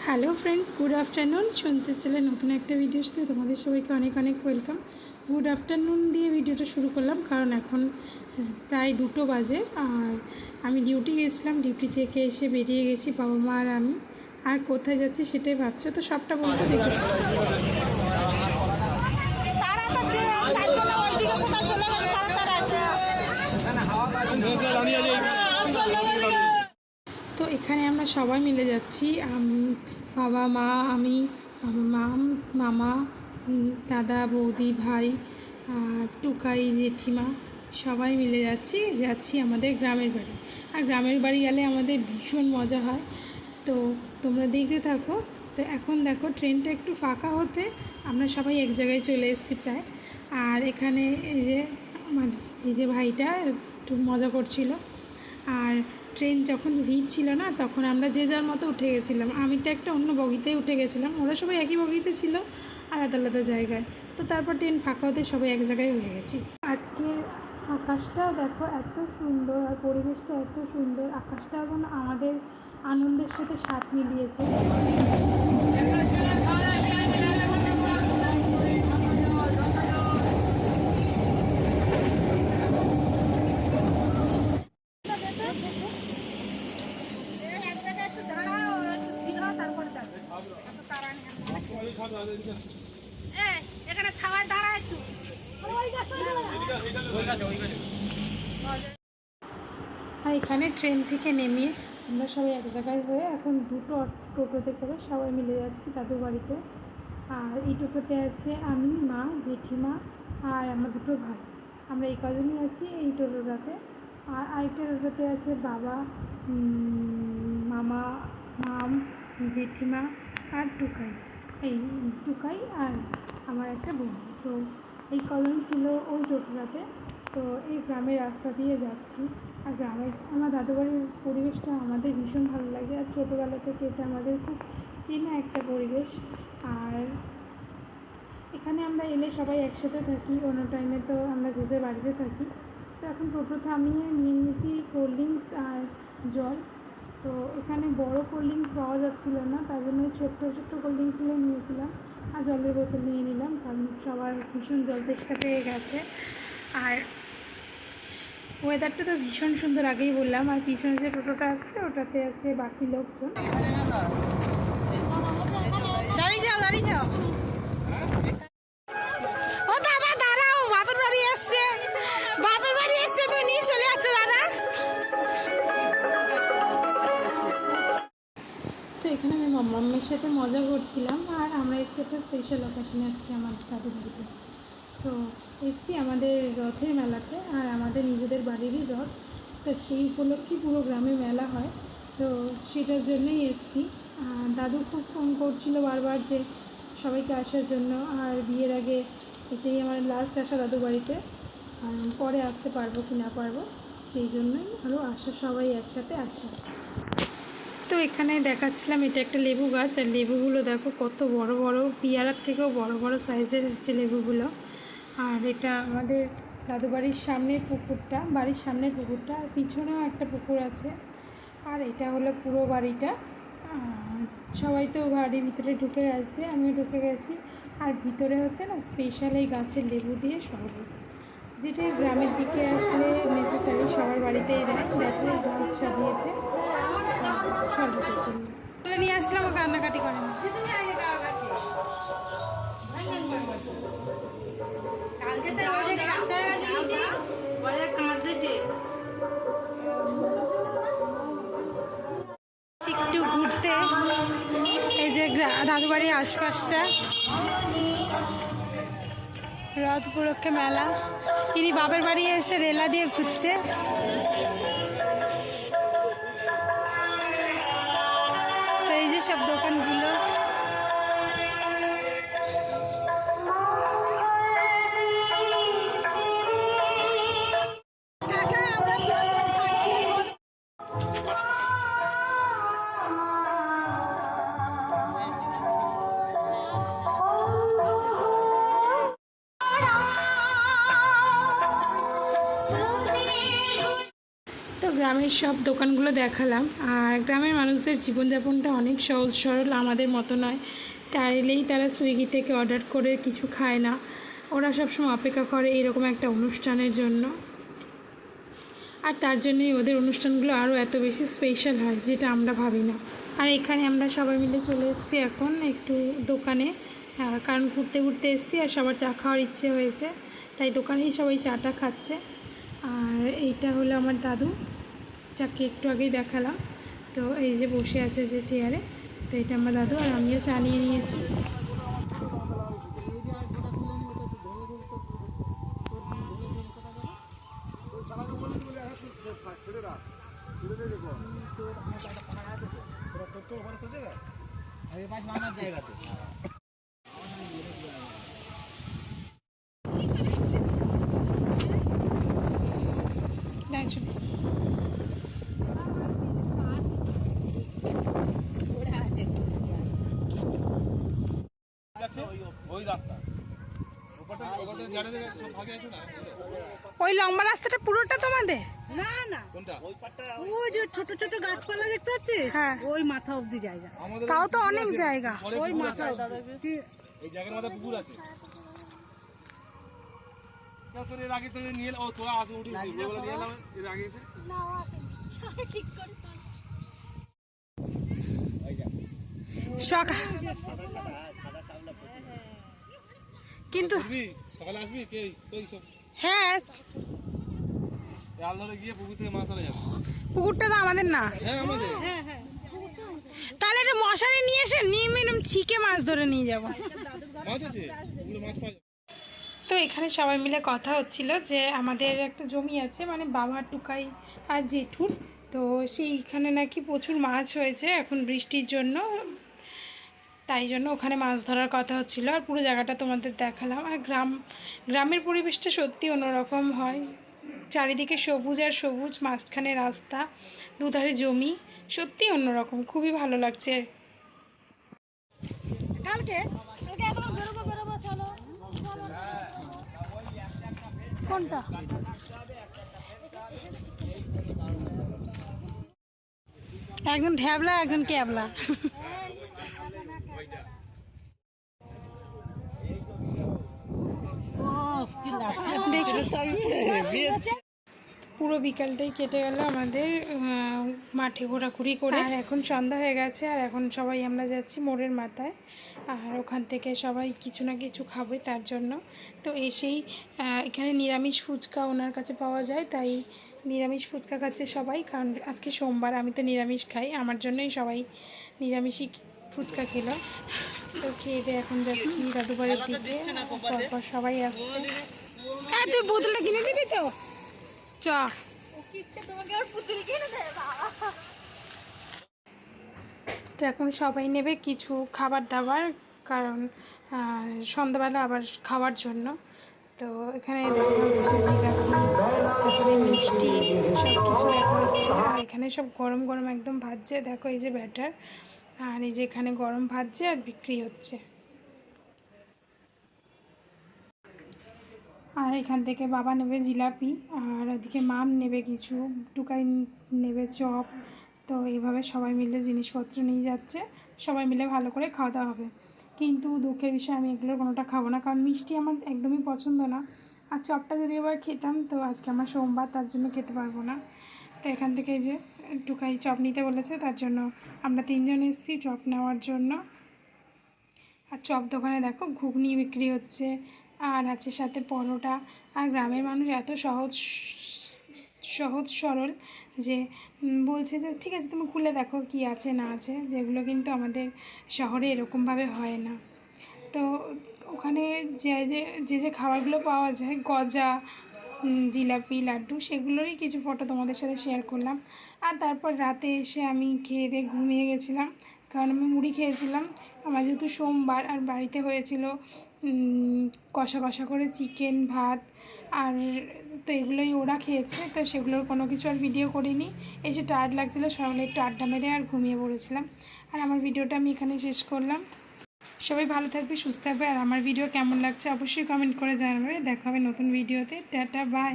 Hello friends, good afternoon. শুনতে চলে নতুন একটা ভিডিওর সাথে তোমাদের সবাইকে অনেক অনেক ওয়েলকাম। গুড আফটারনুন দিয়ে ভিডিওটা শুরু করলাম কারণ এখন প্রায় 2টো বাজে আর আমি ডিউটি গেছিলাম। ডিউটি থেকে এসে বেরিয়ে গেছি বাবা মা আর আমি। আর কোথায় যাচ্ছি সেটাই ভাবছো, তো সবটা বলবো দেখে। তো এখানে আমরা সবাই মিলে যাচ্ছি, বাবা মা, আমি, মামা, দাদা, বৌদি, ভাই, টুকাই, জেঠিমা, সবাই মিলে যাচ্ছি আমাদের গ্রামের বাড়ি। আর গ্রামের বাড়ি গেলে আমাদের ভীষণ মজা হয়, তো তোমরা দেখতে থাকো। তো এখন দেখো ট্রেনটা একটু ফাঁকা হতে আমরা সবাই এক জায়গায় চলে এসেছি প্রায়। আর এখানে এই যে ভাইটা একটু মজা করছিল। আর ট্রেন যখন ভিড় ছিল না, তখন আমরা যে যার মতো উঠে গেছিলাম। আমি তো একটা অন্য বগিতেই উঠে গেছিলাম, ওরা সবাই একই বগিতে ছিল আলাদা আলাদা জায়গায়। তো তারপর ট্রেন ফাঁকা হতে সবাই এক জায়গায় হয়ে গেছি। আজকে আকাশটা দেখো এত সুন্দর আর পরিবেশটা এত সুন্দর। আকাশটা এখন আমাদের আনন্দের সাথে সাথ মিলিয়েছে। এখানে ছাওয়ায় দাঁড়ায় একটু। আর এখানে ট্রেন থেকে নেমে আমরা সবাই এক জায়গায় হয়ে এখন 2টো টোটোতে করে সবাই মিলে যাচ্ছি দাদু বাড়িতে। আর এই টোটোতে আছে আমি, মা, জেঠিমা আর আমার 2টো ভাই। আমরা এই কজনই আছি এই টোটোটাতে। আর আরেকটা টোটোতে আছে বাবা, মামা, মাম, জেঠিমা আর টুকাই আর আমার একটা বন্ধু। তো এই কজন ছিল ওই টোটোটাতে। তো এই গ্রামের রাস্তা দিয়ে যাচ্ছি। আর গ্রামের আমার দাদুবাড়ির পরিবেশটা আমাদের ভীষণ ভালো লাগে। আর ছোটোবেলা থেকে এটা আমাদের খুব চেনা একটা পরিবেশ। আর এখানে আমরা এলে সবাই একসাথে থাকি, অন্য টাইমে তো আমরা যে যে বাড়িতে থাকি। তো এখন টোটো থামিয়ে নিয়ে নিয়েছি কোল্ড ড্রিঙ্কস আর জল। তো এখানে বড় কোল্ড ড্রিঙ্কস পাওয়া যাচ্ছিলো না, তার জন্য ছোট্ট কোল্ড ড্রিঙ্কসগুলো নিয়েছিলাম আর জলের বোতল নিয়ে নিলাম, কারণ সবার ভীষণ জল তেষ্টা পেয়ে গেছে। আর ওয়েদারটা তো ভীষণ সুন্দর, আগেই বললাম। আর পিছনে যে টোটোটা আসছে ওটাতে আছে বাকি লোকজন। দাঁড়িয়ে যাও। ও দাদা দাঁড়াও, বাপের বাড়ি এসছে তুমি নিয়ে চলে যাচ্ছ দাদা। তো এখানে আমি মাম্মামের সাথে মজা করছিলাম। আর আমরা একটু একটা স্পেশাল অকেশনে আজকে আমার দাদুর বাড়িতে। তো এসছি আমাদের রথের মেলাতে, আর আমাদের নিজেদের বাড়িরই রথ। তো সেই উপলক্ষে পুরো গ্রামে মেলা হয়, তো সেটার জন্যই এসছি। আর দাদু খুব ফোন করছিল বারবার যে সবাইকে আসার জন্য। আর বিয়ের আগে এটাই আমার লাস্ট আসা দাদু বাড়িতে, কারণ পরে আসতে পারবো কি না পারবো সেই জন্যই আরও আসা, সবাই একসাথে আসা। তো এখানে দেখাচ্ছিলাম এটা একটা লেবু গাছ। আর লেবুগুলো দেখো কত বড় বড়, পিয়ারার থেকেও বড় বড় সাইজের আছে লেবুগুলো। আর এটা আমাদের দাদু বাড়ির সামনের পুকুরটা, বাড়ির সামনের পুকুরটা। আর পিছনেও একটা পুকুর আছে। আর এটা হলো পুরো বাড়িটা। সবাই তো বাড়ির ভিতরে ঢুকে গেছে, আমিও ঢুকে গেছি। আর ভিতরে হচ্ছে না স্পেশাল এই গাছের লেবু দিয়ে শরবত, যেটা গ্রামের দিকে আসলে নেসেসারি, সবার বাড়িতেই দেয়। দেখো গাছ সাজিয়েছে শরবতের জন্য। নিয়ে আসলাম, ও কান্নাকাটি করে না। একটু ঘুরতে এই যে দাদু বাড়ির আশপাশটা, রথ উপলক্ষে মেলা। ইনি বাপের বাড়ি এসে রেলা দিয়ে ঘুরছে। তো এই যে সব দোকানগুলো, গ্রামের সব দোকানগুলো দেখালাম। আর গ্রামের মানুষদের জীবনযাপনটা অনেক সহজ সরল, আমাদের মতো নয়। চাইলেই তারা সুইগি থেকে অর্ডার করে কিছু খায় না, ওরা সবসময় অপেক্ষা করে এরকম একটা অনুষ্ঠানের জন্য। আর তার জন্যই ওদের অনুষ্ঠানগুলো আরও এত বেশি স্পেশাল হয়, যেটা আমরা ভাবি না। আর এখানে আমরা সবাই মিলে চলে এসেছি এখন একটু দোকানে, কারণ ঘুরতে ঘুরতে এসেছি আর সবার চা খাওয়ার ইচ্ছে হয়েছে, তাই দোকানেই সবাই চাটা খাচ্ছে। আর এইটা হলো আমার দাদু, যাকে একটু আগেই দেখালাম। তো এই যে বসে আছে যে চেয়ারে, তো এটা আমার দাদু, আর আমিও চা নিয়ে নিয়েছি। ওই লম্বা রাস্তাটা পুরোটা তোমাদের? না না, ওই যে ছোট ছোট গাছপালা দেখতে পাচ্ছিস, হ্যাঁ, ওই মাথা অবধি জায়গা। তাও তো অনেক জায়গা। ওই মাথা অবধি এই জায়গার মধ্যে পুকুর আছে। তোর এর আগে তো নিয়ে ও তোরা আসে উঠি নিয়ে এলাম এর আগে এসে না আসে ঠিক করে সকাল কিন্তু সকালে আসবি কে কই সব? হ্যাঁ, জাল ধরে গিয়ে পুকুর থেকে মাছ ধরে যাবে। পুকুরটা তো আমাদের না। হ্যাঁ আমাদের। তাহলে একটা মশারি নিয়ে এসে নিয়ে এরকম ছিকে মাছ ধরে নিয়ে যাবো। মাছ আছে, ওগুলো মাছ পাওয়া যাবে। তো এখানে সবাই মিলে কথা হচ্ছিল যে আমাদের একটা জমি আছে, মানে বাবা টুকাই আর জেঠুর, তো সেইখানে নাকি প্রচুর মাছ হয়েছে এখন বৃষ্টির জন্য, তাই জন্য ওখানে মাছ ধরার কথা হচ্ছিল। আর পুরো জায়গাটা তোমাদের দেখালাম। আর গ্রামের পরিবেশটা সত্যি অন্যরকম হয়, চারিদিকে সবুজ আর সবুজ, মাঝখানে রাস্তা, দুধারে জমি, সত্যি অন্যরকম, খুবই ভালো লাগছে। কালকে কোনটা একজন ঢ্যাবলা একজন ক্যাবলা। পুরো বিকালটাই কেটে গেল আমাদের মাঠে ঘোরাঘুরি করে। আর এখন সন্ধ্যা হয়ে গেছে, আর এখন সবাই আমরা যাচ্ছি মোড়ের মাথায়, আর ওখান থেকে সবাই কিছু না কিছু খাবে তার জন্য। তো এসেই এখানে নিরামিষ ফুচকা ওনার কাছে পাওয়া যায়, তাই নিরামিষ ফুচকা খাচ্ছে সবাই, কারণ আজকে সোমবার, আমি তো নিরামিষ খাই, আমার জন্যই সবাই নিরামিষই ফুচকা খেলো। তো খেয়ে দিয়ে এখন যাচ্ছি দাদু বাড়ির দিকে, পরপর সবাই আসছে। হ্যাঁ, তুই বোতলটা কিনে দিবি তো? চ তো এখন সবাই নেবে কিছু খাবার দাবার, কারণ সন্ধ্যাবেলা আবার খাওয়ার জন্য। তো এখানে দেখা হচ্ছে জিলাপি, তারপরে মিষ্টি, সব কিছু দেখা হচ্ছে। আর এখানে সব গরম গরম একদম ভাজছে, দেখো এই যে ব্যাটার, আর এই যে এখানে গরম ভাজছে আর বিক্রি হচ্ছে। আর এখান থেকে বাবা নেবে জিলাপি, আর ওদিকে মাম নেবে কিছু, টুকাই নেবে চপ। তো এইভাবে সবাই মিলে জিনিসপত্র নিয়ে যাচ্ছে, সবাই মিলে ভালো করে খাওয়া দাওয়া হবে। কিন্তু দুঃখের বিষয়, আমি এগুলোর কোনোটা খাবো না, কারণ মিষ্টি আমার একদমই পছন্দ না। আর চপটা যদি এবার খেতাম, তো আজকে আমার সোমবার, তার জন্য খেতে পারবো না। তো এখান থেকে এই যে টুকাই চপ নিতে বলেছে, তার জন্য আমরা তিনজন এসেছি চপ নেওয়ার জন্য। আর চপ দোকানে দেখো ঘুগনি বিক্রি হচ্ছে, আর আছে সাথে পরোটা। আর গ্রামের মানুষ এত সহজ সরল যে বলছে যে ঠিক আছে তুমি খুলে দেখো কি আছে না আছে, যেগুলো কিন্তু আমাদের শহরে এরকমভাবে হয় না। তো ওখানে যে খাবারগুলো পাওয়া যায়, গজা, জিলাপি, লাড্ডু, সেগুলোরই কিছু ফটো তোমাদের সাথে শেয়ার করলাম। আর তারপর রাতে এসে আমি খেয়ে দিয়ে ঘুমিয়ে গেছিলাম, কারণ আমি মুড়ি খেয়েছিলাম। আমার যেহেতু সোমবার, আর বাড়িতে হয়েছিল কষা কষা করে চিকেন, ভাত, আর তো এগুলোই ওরা খেয়েছে, তো সেগুলোর কোনো কিছু আর ভিডিও করিনি। এসে টায়ার্ড লাগছিলো, সকালে একটু আড্ডা মেরে আর ঘুমিয়ে পড়েছিলাম। আর আমার ভিডিওটা আমি এখানে শেষ করলাম। সবাই ভালো থাকবে, সুস্থ থাকবে। আর আমার ভিডিও কেমন লাগছে অবশ্যই কমেন্ট করে জানাবে। দেখা হবে নতুন ভিডিওতে। Tata, by.